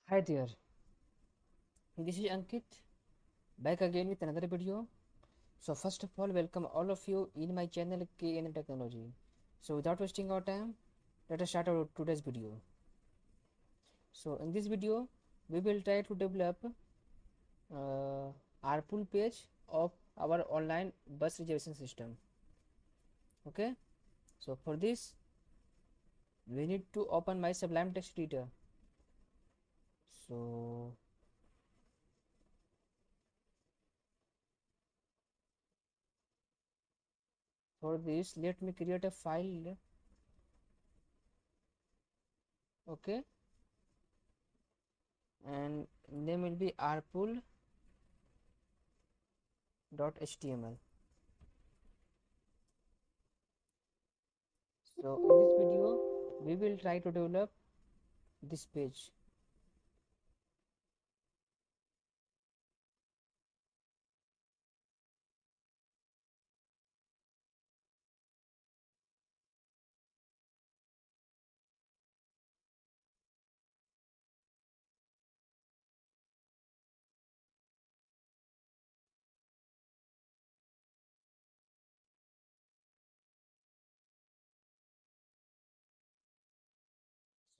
Hi there, this is Ankit back again with another video. So first of all, welcome all of you in my channel KN Technology. So without wasting our time, let us start our today's video. So in this video, we will try to develop Rpool page of our online bus reservation system. Okay. So for this, we need to open my Sublime text editor. So for this, let me create a file. Okay, and name will be rpool.html. So in this video we will try to develop this page.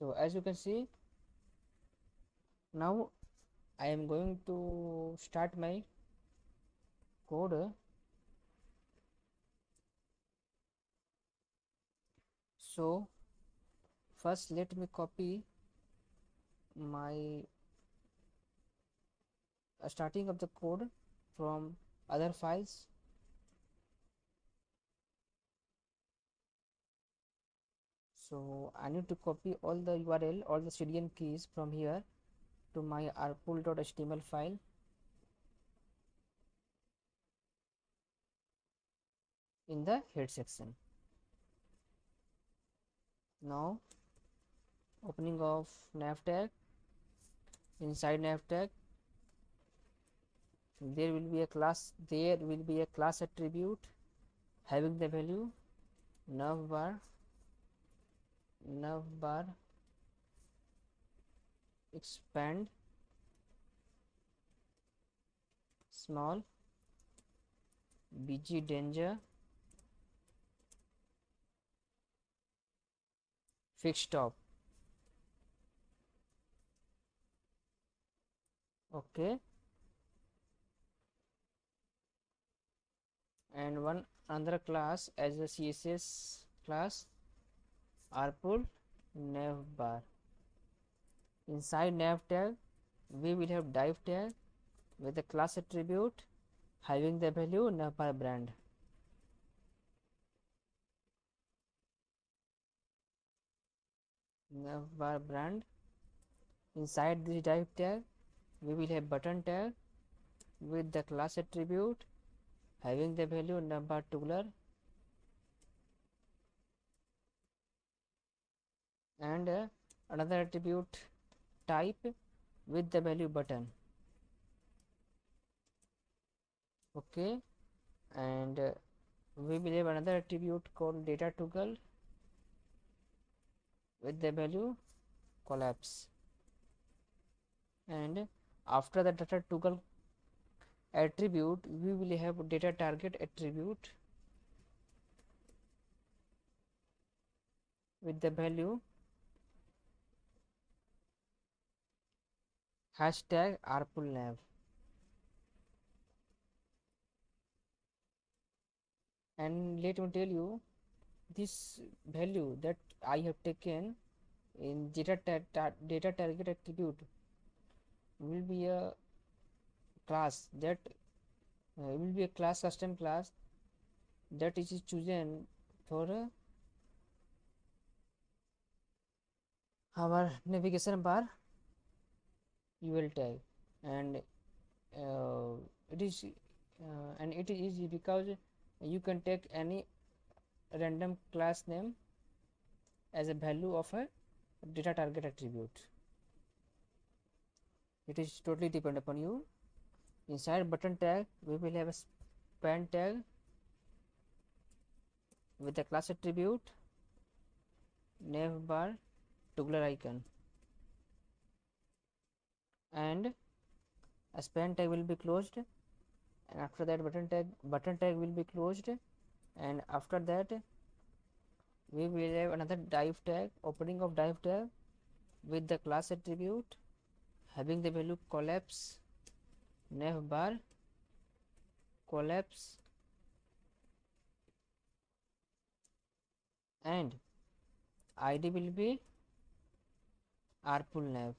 So as you can see, now I am going to start my code. So first let me copy my starting of the code from other files. So I need to copy all the URL, all the CDN keys from here to my rpool.html file. In the head section. Now opening of nav tag, inside nav tag there will be a class attribute having the value navbar expand small bg danger fixed top. Okay, and one another class as a css class rpool navbar. Inside nav tag we will have div tag with the class attribute having the value navbar brand. Navbar brand. Inside this div tag we will have button tag with the class attribute having the value navbar tubular and another attribute type with the value button. Okay, and we will have another attribute called data toggle with the value collapse, and after the data toggle attribute we will have data target attribute with the value hashtag rpoolnav. And let me tell you, this value that I have taken in data target attribute will be a class that will be a class custom class that is chosen for our navigation bar UL tag, and it is and it is easy because you can take any random class name as a value of a data target attribute. It is totally depend upon you. Inside button tag we will have a span tag with the class attribute navbar toggler icon. and a span tag will be closed, and after that button tag will be closed, and after that we will have another div tag, opening of div tag with the class attribute having the value collapse nav bar collapse, and id will be rpool nav.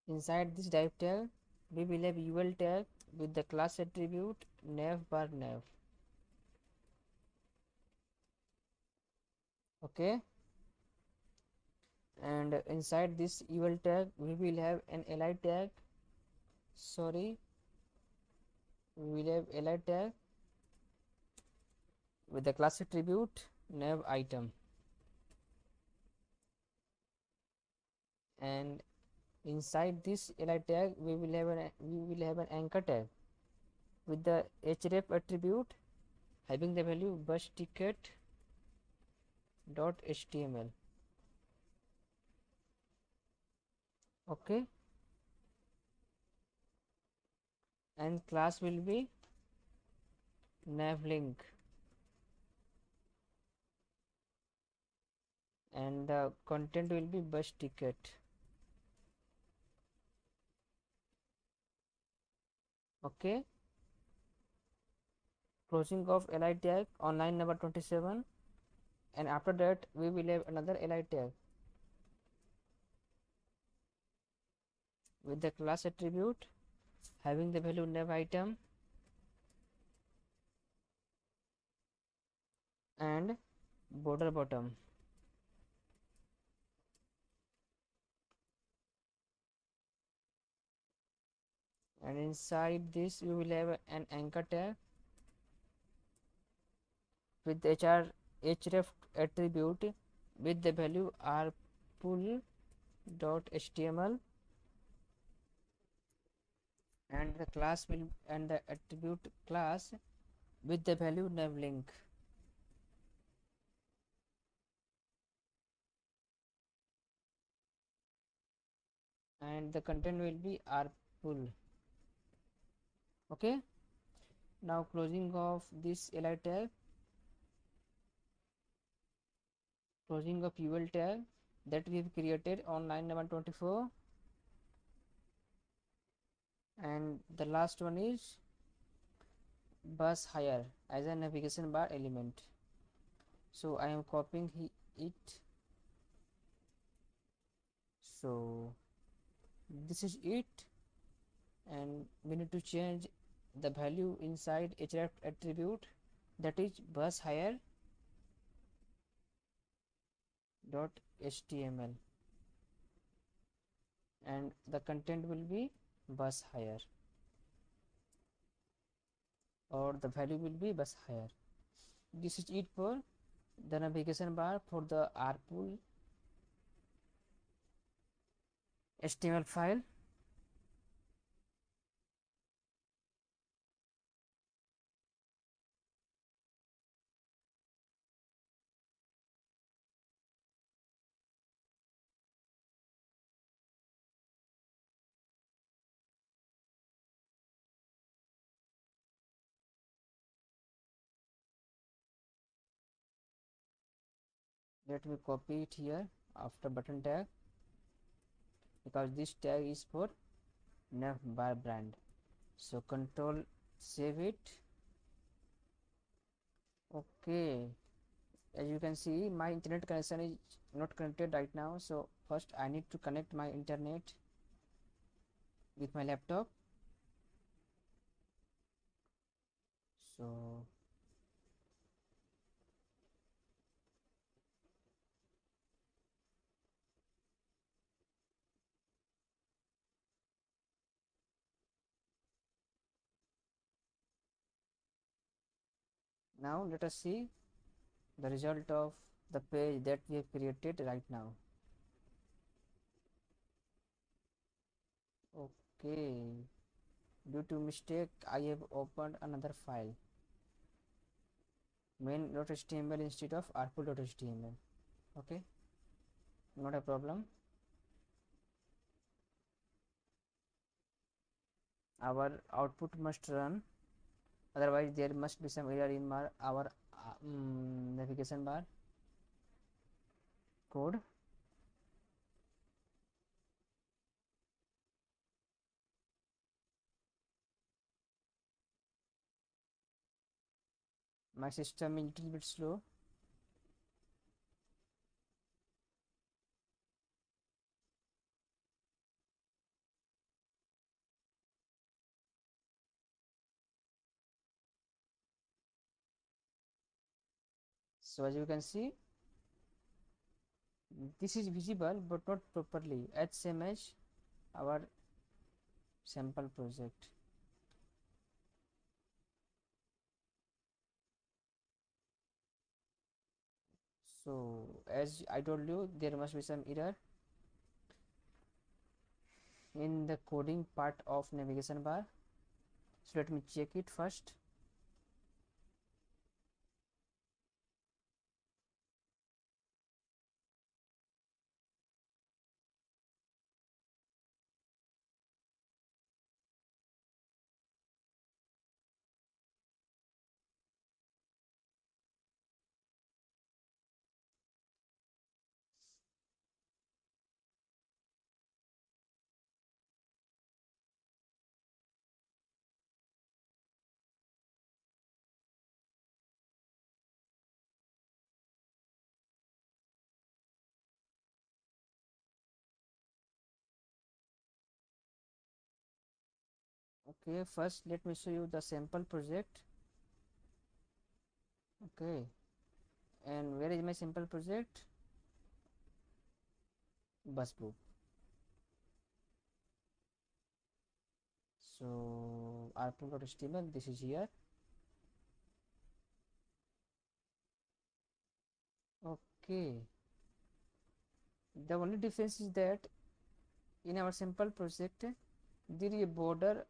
Inside this div tag we will have ul tag with the class attribute nav bar nav. Okay, and inside this ul tag we will have an li tag, sorry, we will have li tag with the class attribute nav item, and inside this li tag we will have an anchor tag with the href attribute having the value bus ticket dot html. Okay, and class will be navlink, and the content will be bus ticket. Okay, closing of li tag on line number 27, and after that we will have another li tag with the class attribute having the value nav item and border bottom. And inside this we will have an anchor tag with href attribute with the value rpool dot html, and the class will and the attribute class with the value navlink. And the content will be rpool. Okay, now closing of this li tag, closing of ul tag that we have created on line number 24, and the last one is bus higher as a navigation bar element. So I am copying it. So this is it, and we need to change the value inside href attribute, that is bus higher dot html, and the content will be bus higher, or the value will be bus higher. This is it for the navigation bar for the rpool html file. Let me copy it here after button tag, because this tag is for nav bar brand. So control save it. Okay, as you can see my internet connection is not connected right now, so first I need to connect my internet with my laptop. So now let us see the result of the page that we have created right now. Okay, due to mistake I have opened another file, main.html instead of rpool.html. Okay, not a problem. our output must run, otherwise there must be some error in our navigation bar code. My system is little bit slow. So as you can see, this is visible but not properly, as same as our sample project. So as I told you, there must be some error in the coding part of navigation bar. So let me check it first. Okay, first let me show you the sample project. Okay, and where is my sample project? Bus book. So rpool.html, this is here. Okay, the only difference is that in our sample project there is a border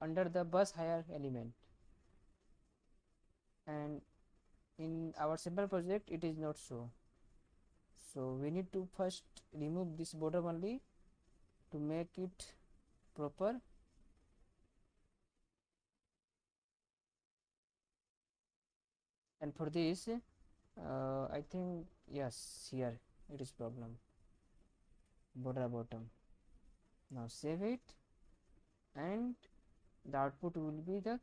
under the bus hire element, and in our sample project it is not so. So we need to first remove this border only to make it proper. And for this I think yes, here it is problem, border bottom. Now save it, and the output will be the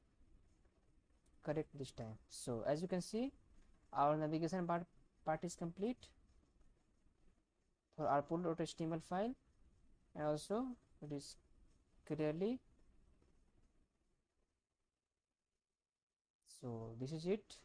correct this time. So as you can see, our navigation part is complete for our rpool.html file, and also it is clearly. So this is it.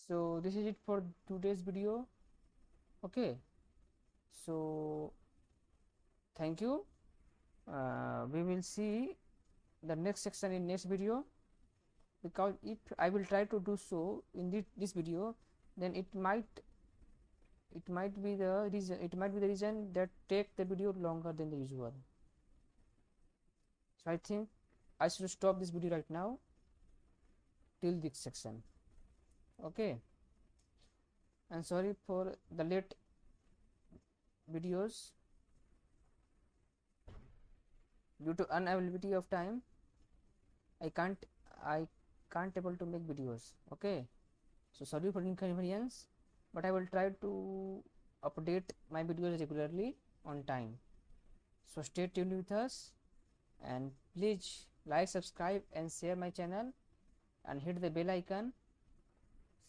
So this is it for today's video. Okay, so thank you. We will see the next section in next video, because if I will try to do so in this video, then it might be the reason that take the video longer than the usual. So I think I should stop this video right now till this section. Okay, and sorry for the late videos due to unavailability of time. I can't able to make videos. Okay, so sorry for inconvenience, but I will try to update my videos regularly on time. So stay tuned with us, and please like, subscribe and share my channel, and hit the bell icon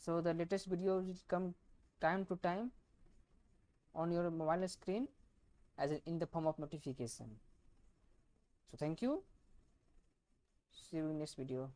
so the latest videos will come time to time on your mobile screen as in the form of notification. So thank you. See you in next video.